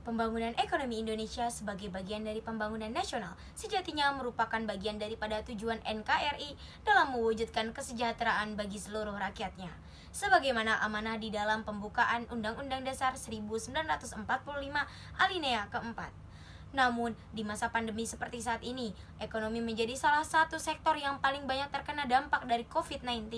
Pembangunan ekonomi Indonesia sebagai bagian dari pembangunan nasional sejatinya merupakan bagian daripada tujuan NKRI dalam mewujudkan kesejahteraan bagi seluruh rakyatnya. Sebagaimana amanah di dalam pembukaan Undang-Undang Dasar 1945 alinea keempat. Namun, di masa pandemi seperti saat ini, ekonomi menjadi salah satu sektor yang paling banyak terkena dampak dari COVID-19.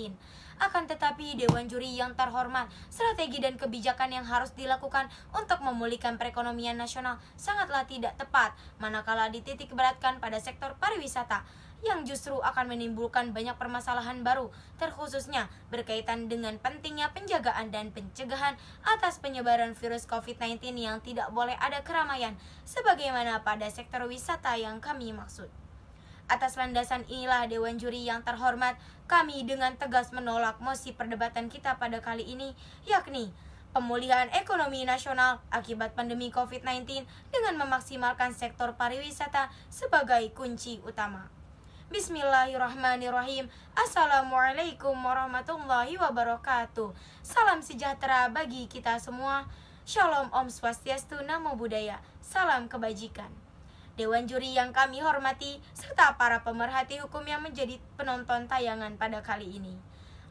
Akan tetapi, Dewan Juri yang terhormat, strategi dan kebijakan yang harus dilakukan untuk memulihkan perekonomian nasional sangatlah tidak tepat, manakala dititik beratkan pada sektor pariwisata, yang justru akan menimbulkan banyak permasalahan baru, terkhususnya berkaitan dengan pentingnya penjagaan dan pencegahan atas penyebaran virus COVID-19 yang tidak boleh ada keramaian, sebagaimana pada sektor wisata yang kami maksud. Atas landasan inilah Dewan Juri yang terhormat, kami dengan tegas menolak mosi perdebatan kita pada kali ini, yakni pemulihan ekonomi nasional akibat pandemi COVID-19 dengan memaksimalkan sektor pariwisata sebagai kunci utama. Bismillahirrahmanirrahim. Assalamualaikum warahmatullahi wabarakatuh. Salam sejahtera bagi kita semua. Shalom Om Swastiastu, Namo Buddhaya. Salam kebajikan. Dewan Juri yang kami hormati, serta para pemerhati hukum yang menjadi penonton tayangan pada kali ini.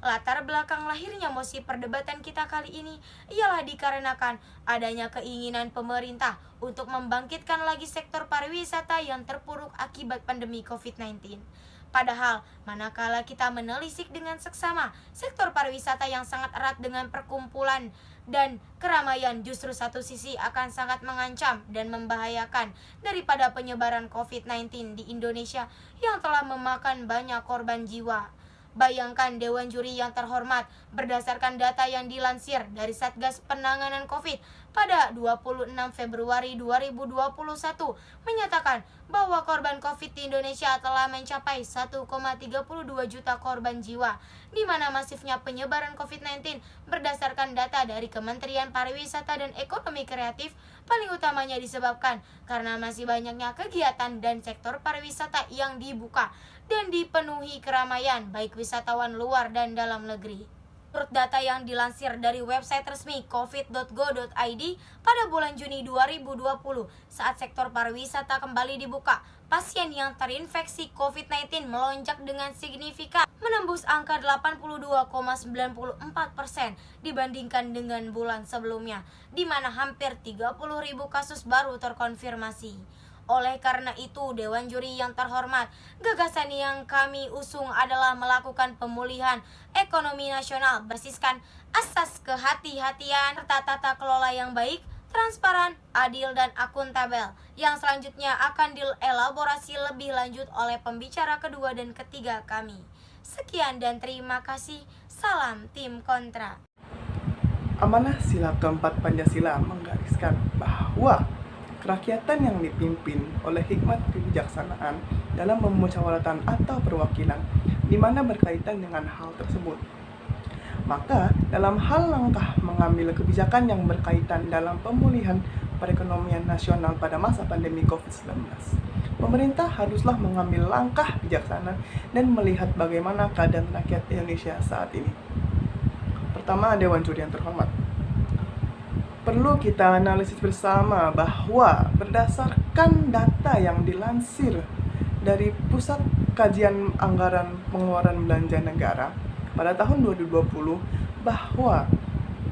Latar belakang lahirnya mosi perdebatan kita kali ini ialah dikarenakan adanya keinginan pemerintah untuk membangkitkan lagi sektor pariwisata yang terpuruk akibat pandemi COVID-19. Padahal, manakala kita menelisik dengan seksama, sektor pariwisata yang sangat erat dengan perkumpulan dan keramaian justru satu sisi akan sangat mengancam dan membahayakan daripada penyebaran COVID-19 di Indonesia yang telah memakan banyak korban jiwa. Bayangkan Dewan Juri yang terhormat, berdasarkan data yang dilansir dari Satgas Penanganan COVID pada 26 Februari 2021 menyatakan bahwa korban COVID di Indonesia telah mencapai 1,32 juta korban jiwa, di mana masifnya penyebaran COVID-19 berdasarkan data dari Kementerian Pariwisata dan Ekonomi Kreatif paling utamanya disebabkan karena masih banyaknya kegiatan dan sektor pariwisata yang dibuka dan dipenuhi keramaian baik wisatawan luar dan dalam negeri. Menurut data yang dilansir dari website resmi covid.go.id pada bulan Juni 2020, saat sektor pariwisata kembali dibuka, pasien yang terinfeksi COVID-19 melonjak dengan signifikan, menembus angka 82,94% dibandingkan dengan bulan sebelumnya, di mana hampir 30.000 kasus baru terkonfirmasi. Oleh karena itu, Dewan Juri yang terhormat, gagasan yang kami usung adalah melakukan pemulihan ekonomi nasional bersiskan asas kehati-hatian serta tata kelola yang baik, transparan, adil, dan akuntabel, yang selanjutnya akan dielaborasi lebih lanjut oleh pembicara kedua dan ketiga kami. Sekian dan terima kasih. Salam Tim Kontra. Amanah sila keempat Pancasila menggariskan bahwa kerakyatan yang dipimpin oleh hikmat kebijaksanaan dalam pemusyawaratan atau perwakilan, di mana berkaitan dengan hal tersebut. Maka, dalam hal langkah mengambil kebijakan yang berkaitan dalam pemulihan perekonomian nasional pada masa pandemi COVID-19, pemerintah haruslah mengambil langkah bijaksana dan melihat bagaimana keadaan rakyat Indonesia saat ini. Pertama, Dewan Juri yang terhormat, perlu kita analisis bersama bahwa berdasarkan data yang dilansir dari Pusat Kajian Anggaran Pengeluaran Belanja Negara pada tahun 2020, bahwa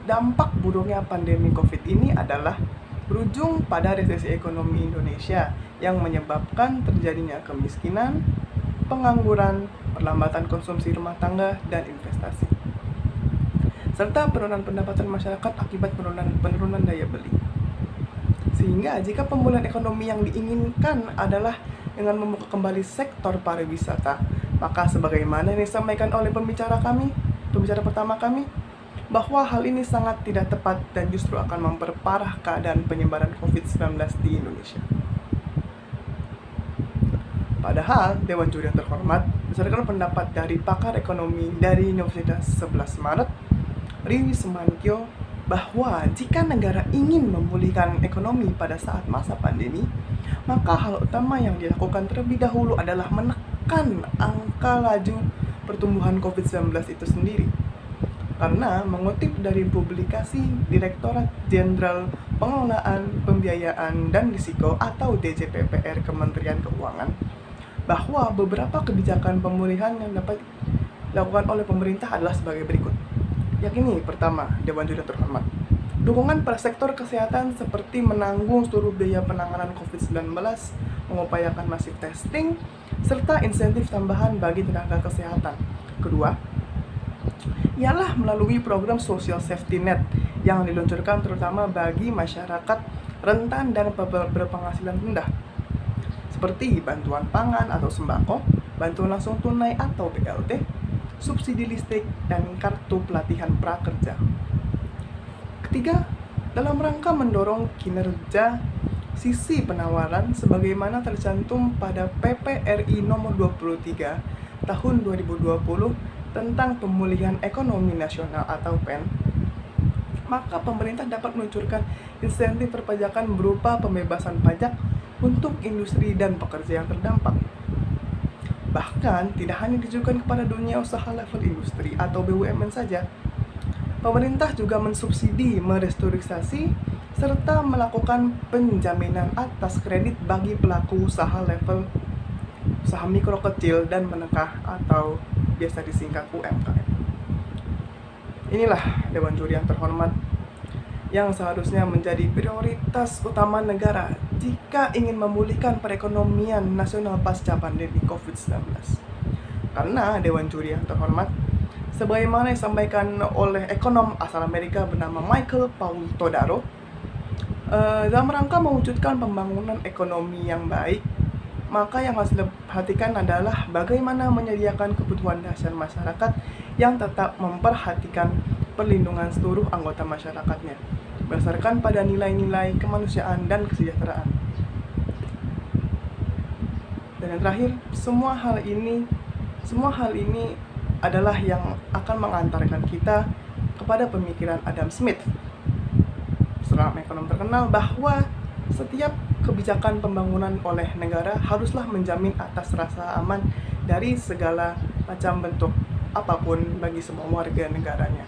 dampak buruknya pandemi COVID ini adalah berujung pada resesi ekonomi Indonesia yang menyebabkan terjadinya kemiskinan, pengangguran, perlambatan konsumsi rumah tangga, dan investasi, serta penurunan pendapatan masyarakat akibat penurunan daya beli. Sehingga jika pemulihan ekonomi yang diinginkan adalah dengan membuka kembali sektor pariwisata, maka sebagaimana yang disampaikan oleh pembicara pertama kami, bahwa hal ini sangat tidak tepat dan justru akan memperparah keadaan penyebaran COVID-19 di Indonesia. Padahal, Dewan Juri yang terhormat, berdasarkan pendapat dari pakar ekonomi dari Universitas 11 Maret, Riwi Sumantyo, bahwa jika negara ingin memulihkan ekonomi pada saat masa pandemi, maka hal utama yang dilakukan terlebih dahulu adalah menekan angka laju pertumbuhan COVID-19 itu sendiri. Karena mengutip dari publikasi Direktorat Jenderal Pengelolaan Pembiayaan dan Risiko atau DJPPR Kementerian Keuangan, bahwa beberapa kebijakan pemulihan yang dapat dilakukan oleh pemerintah adalah sebagai berikut. Yakni pertama, Dewan Juri terhormat, dukungan pada sektor kesehatan seperti menanggung seluruh biaya penanganan COVID-19, mengupayakan masif testing, serta insentif tambahan bagi tenaga kesehatan. Kedua, ialah melalui program social safety net yang diluncurkan terutama bagi masyarakat rentan dan berpenghasilan rendah, seperti bantuan pangan atau sembako, bantuan langsung tunai atau BLT, subsidi listrik, dan kartu pelatihan prakerja. Ketiga, dalam rangka mendorong kinerja sisi penawaran sebagaimana tercantum pada PP RI nomor 23 tahun 2020 tentang pemulihan ekonomi nasional atau PEN, maka pemerintah dapat meluncurkan insentif perpajakan berupa pembebasan pajak untuk industri dan pekerja yang terdampak. Bahkan tidak hanya ditujukan kepada dunia usaha level industri atau BUMN saja, pemerintah juga mensubsidi, merestrukturisasi, serta melakukan penjaminan atas kredit bagi pelaku usaha level usaha mikro kecil dan menengah atau biasa disingkat UMKM. Inilah Dewan Juri yang terhormat yang seharusnya menjadi prioritas utama negara jika ingin memulihkan perekonomian nasional pasca pandemi COVID-19. Karena Dewan Juri yang terhormat, sebagaimana disampaikan oleh ekonom asal Amerika bernama Michael Paul Todaro, dalam rangka mewujudkan pembangunan ekonomi yang baik, maka yang harus diperhatikan adalah bagaimana menyediakan kebutuhan dasar masyarakat yang tetap memperhatikan perlindungan seluruh anggota masyarakatnya, berdasarkan pada nilai-nilai kemanusiaan dan kesejahteraan. Dan yang terakhir, semua hal ini adalah yang akan mengantarkan kita kepada pemikiran Adam Smith, seorang ekonom terkenal, bahwa setiap kebijakan pembangunan oleh negara haruslah menjamin atas rasa aman dari segala macam bentuk apapun bagi semua warga negaranya.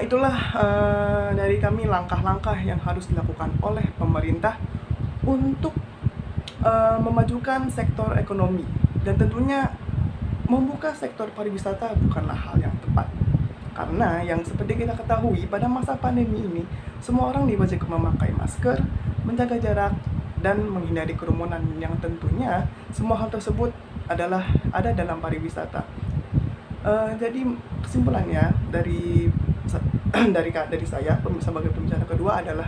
Itulah dari kami langkah-langkah yang harus dilakukan oleh pemerintah untuk memajukan sektor ekonomi, dan tentunya membuka sektor pariwisata bukanlah hal yang tepat. Karena yang seperti kita ketahui, pada masa pandemi ini semua orang diwajibkan memakai masker, menjaga jarak, dan menghindari kerumunan, yang tentunya semua hal tersebut adalah ada dalam pariwisata. Jadi kesimpulannya dari saya sebagai pembicara kedua adalah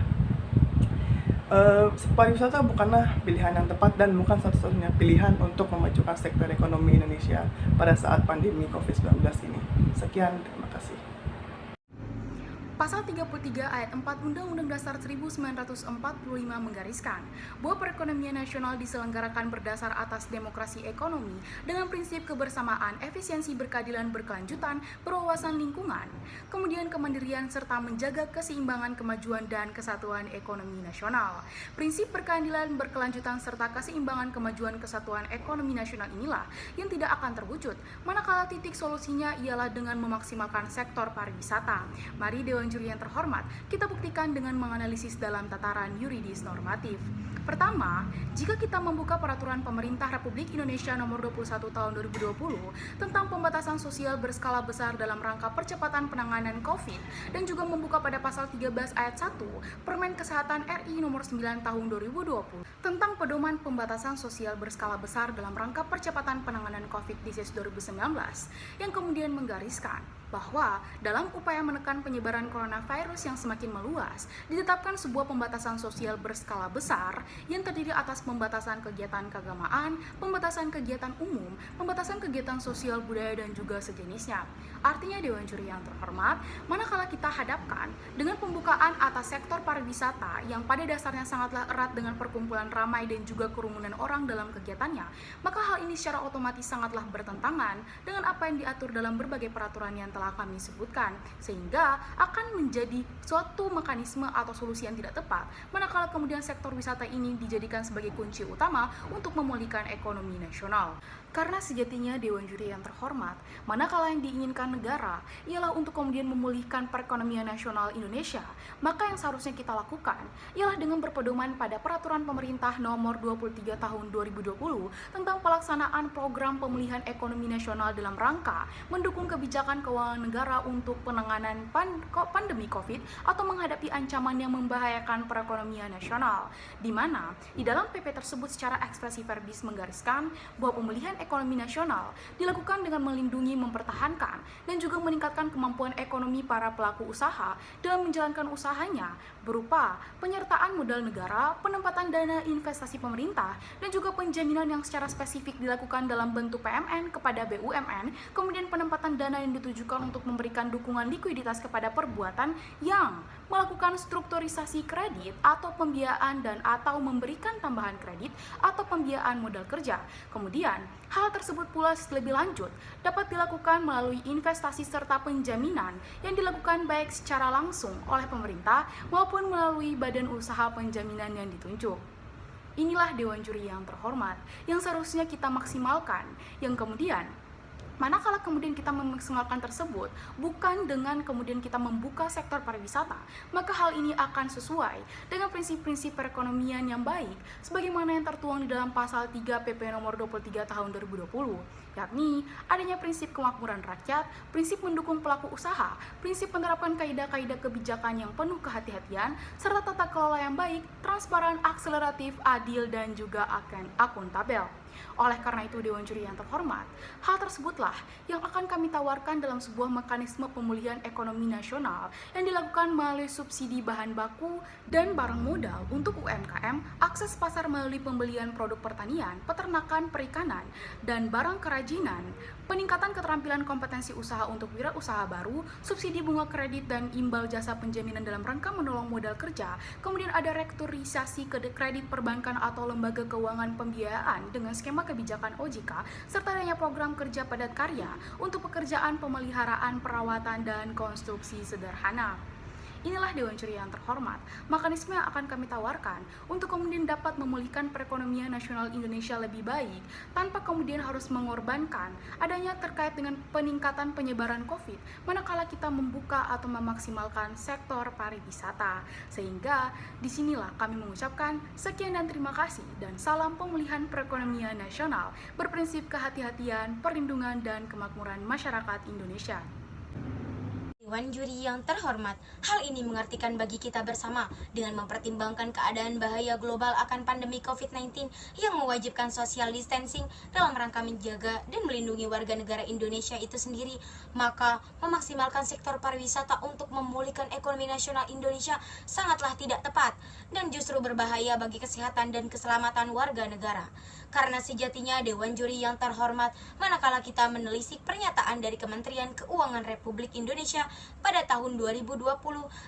pariwisata bukanlah pilihan yang tepat dan bukan satu-satunya pilihan untuk memajukan sektor ekonomi Indonesia pada saat pandemi COVID-19 ini. Sekian, terima kasih. Pasal 33 ayat 4 Undang-Undang Dasar 1945 menggariskan bahwa perekonomian nasional diselenggarakan berdasar atas demokrasi ekonomi dengan prinsip kebersamaan, efisiensi, berkeadilan, berkelanjutan, berwawasan lingkungan, kemudian kemandirian, serta menjaga keseimbangan, kemajuan, dan kesatuan ekonomi nasional. Prinsip berkeadilan, berkelanjutan, serta keseimbangan, kemajuan, kesatuan ekonomi nasional inilah yang tidak akan terwujud manakala titik solusinya ialah dengan memaksimalkan sektor pariwisata. Mari Dewan Juri yang terhormat, kita buktikan dengan menganalisis dalam tataran yuridis normatif. Pertama, jika kita membuka peraturan pemerintah Republik Indonesia nomor 21 tahun 2020 tentang pembatasan sosial berskala besar dalam rangka percepatan penanganan COVID, dan juga membuka pada pasal 13 ayat 1 Permen Kesehatan RI nomor 9 tahun 2020 tentang pedoman pembatasan sosial berskala besar dalam rangka percepatan penanganan COVID-19 yang kemudian menggariskan bahwa dalam upaya menekan penyebaran coronavirus yang semakin meluas, ditetapkan sebuah pembatasan sosial berskala besar yang terdiri atas pembatasan kegiatan keagamaan, pembatasan kegiatan umum, pembatasan kegiatan sosial budaya, dan juga sejenisnya. Artinya Dewan Juri yang terhormat, manakala kita hadapkan dengan pembukaan atas sektor pariwisata yang pada dasarnya sangatlah erat dengan perkumpulan ramai dan juga kerumunan orang dalam kegiatannya, maka hal ini secara otomatis sangatlah bertentangan dengan apa yang diatur dalam berbagai peraturan yang telah telah kami sebutkan, sehingga akan menjadi suatu mekanisme atau solusi yang tidak tepat manakala kemudian sektor wisata ini dijadikan sebagai kunci utama untuk memulihkan ekonomi nasional. Karena sejatinya Dewan Juri yang terhormat, manakala yang diinginkan negara ialah untuk kemudian memulihkan perekonomian nasional Indonesia, maka yang seharusnya kita lakukan ialah dengan berpedoman pada Peraturan Pemerintah Nomor 23 Tahun 2020 tentang pelaksanaan program pemulihan ekonomi nasional dalam rangka mendukung kebijakan keuangan negara untuk penanganan pandemi COVID atau menghadapi ancaman yang membahayakan perekonomian nasional, di mana di dalam PP tersebut secara ekspresi verbis menggariskan bahwa pemulihan ekonomi nasional dilakukan dengan melindungi, mempertahankan, dan juga meningkatkan kemampuan ekonomi para pelaku usaha dalam menjalankan usahanya berupa penyertaan modal negara, penempatan dana investasi pemerintah, dan juga penjaminan yang secara spesifik dilakukan dalam bentuk PMN kepada BUMN, kemudian penempatan dana yang ditujukan untuk memberikan dukungan likuiditas kepada perbuatan yang melakukan strukturisasi kredit atau pembiayaan dan atau memberikan tambahan kredit atau pembiayaan modal kerja. Kemudian, hal tersebut pula lebih lanjut dapat dilakukan melalui investasi serta penjaminan yang dilakukan baik secara langsung oleh pemerintah maupun melalui badan usaha penjaminan yang ditunjuk. Inilah Dewan Juri yang terhormat yang seharusnya kita maksimalkan, yang kemudian manakala kemudian kita memaksimalkan tersebut bukan dengan kemudian kita membuka sektor pariwisata, maka hal ini akan sesuai dengan prinsip-prinsip perekonomian yang baik sebagaimana yang tertuang di dalam pasal 3 PP nomor 23 tahun 2020, yakni adanya prinsip kemakmuran rakyat, prinsip mendukung pelaku usaha, prinsip penerapan kaidah-kaidah kebijakan yang penuh kehati-hatian, serta tata kelola yang baik, transparan, akseleratif, adil, dan juga akuntabel. Oleh karena itu, Dewan Juri yang terhormat, hal tersebutlah yang akan kami tawarkan dalam sebuah mekanisme pemulihan ekonomi nasional yang dilakukan melalui subsidi bahan baku dan barang modal untuk UMKM, akses pasar melalui pembelian produk pertanian, peternakan, perikanan, dan barang kerajinan, peningkatan keterampilan kompetensi usaha untuk wirausaha baru, subsidi bunga kredit dan imbal jasa penjaminan dalam rangka menolong modal kerja, kemudian ada restrukturisasi kredit perbankan atau lembaga keuangan pembiayaan dengan skema kebijakan OJK, serta adanya program kerja padat karya untuk pekerjaan pemeliharaan, perawatan, dan konstruksi sederhana. Inilah Dewan Juri yang terhormat, mekanisme yang akan kami tawarkan untuk kemudian dapat memulihkan perekonomian nasional Indonesia lebih baik tanpa kemudian harus mengorbankan adanya terkait dengan peningkatan penyebaran COVID manakala kita membuka atau memaksimalkan sektor pariwisata. Sehingga disinilah kami mengucapkan sekian dan terima kasih dan salam pemulihan perekonomian nasional berprinsip kehati-hatian, perlindungan, dan kemakmuran masyarakat Indonesia. Dewan Juri yang terhormat, hal ini mengartikan bagi kita bersama dengan mempertimbangkan keadaan bahaya global akan pandemi COVID-19 yang mewajibkan social distancing dalam rangka menjaga dan melindungi warga negara Indonesia itu sendiri, maka memaksimalkan sektor pariwisata untuk memulihkan ekonomi nasional Indonesia sangatlah tidak tepat dan justru berbahaya bagi kesehatan dan keselamatan warga negara. Karena sejatinya Dewan Juri yang terhormat, manakala kita menelisik pernyataan dari Kementerian Keuangan Republik Indonesia pada tahun 2020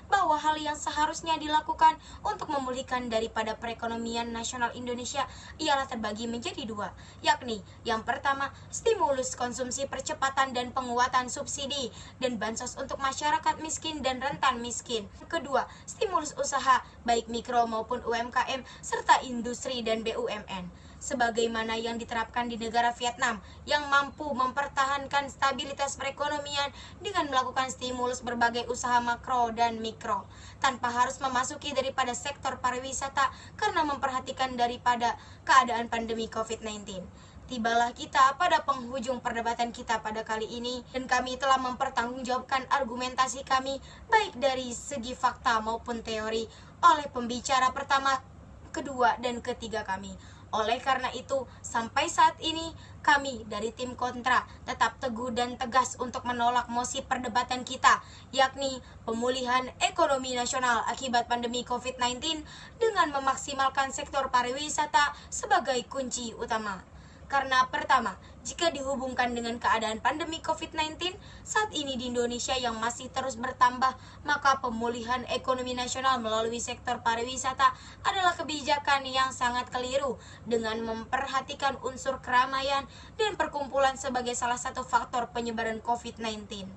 bahwa hal yang seharusnya dilakukan untuk memulihkan daripada perekonomian nasional Indonesia ialah terbagi menjadi dua, yakni yang pertama, stimulus konsumsi percepatan dan penguatan subsidi dan bansos untuk masyarakat miskin dan rentan miskin. Kedua, stimulus usaha baik mikro maupun UMKM serta industri dan BUMN. Sebagaimana yang diterapkan di negara Vietnam yang mampu mempertahankan stabilitas perekonomian dengan melakukan stimulus berbagai usaha makro dan mikro tanpa harus memasuki daripada sektor pariwisata karena memperhatikan daripada keadaan pandemi COVID-19. Tibalah kita pada penghujung perdebatan kita pada kali ini dan kami telah mempertanggungjawabkan argumentasi kami baik dari segi fakta maupun teori oleh pembicara pertama, kedua, dan ketiga kami. Oleh karena itu, sampai saat ini, kami dari tim kontra tetap teguh dan tegas untuk menolak mosi perdebatan kita, yakni pemulihan ekonomi nasional akibat pandemi COVID-19 dengan memaksimalkan sektor pariwisata sebagai kunci utama. Karena pertama, jika dihubungkan dengan keadaan pandemi COVID-19 saat ini di Indonesia yang masih terus bertambah, maka pemulihan ekonomi nasional melalui sektor pariwisata adalah kebijakan yang sangat keliru dengan memperhatikan unsur keramaian dan perkumpulan sebagai salah satu faktor penyebaran COVID-19.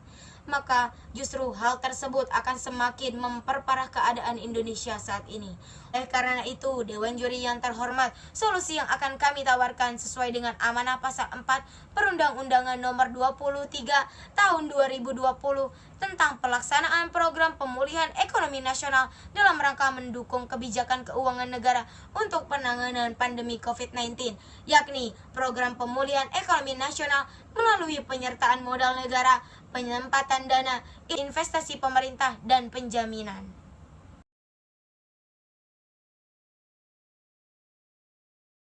maka justru hal tersebut akan semakin memperparah keadaan Indonesia saat ini. Karena itu, Dewan Juri yang terhormat, solusi yang akan kami tawarkan sesuai dengan amanah pasal 4 Perundang-undangan nomor 23 tahun 2020 tentang pelaksanaan program pemulihan ekonomi nasional dalam rangka mendukung kebijakan keuangan negara untuk penanganan pandemi COVID-19, yakni program pemulihan ekonomi nasional melalui penyertaan modal negara, penempatan dana, investasi pemerintah, dan penjaminan.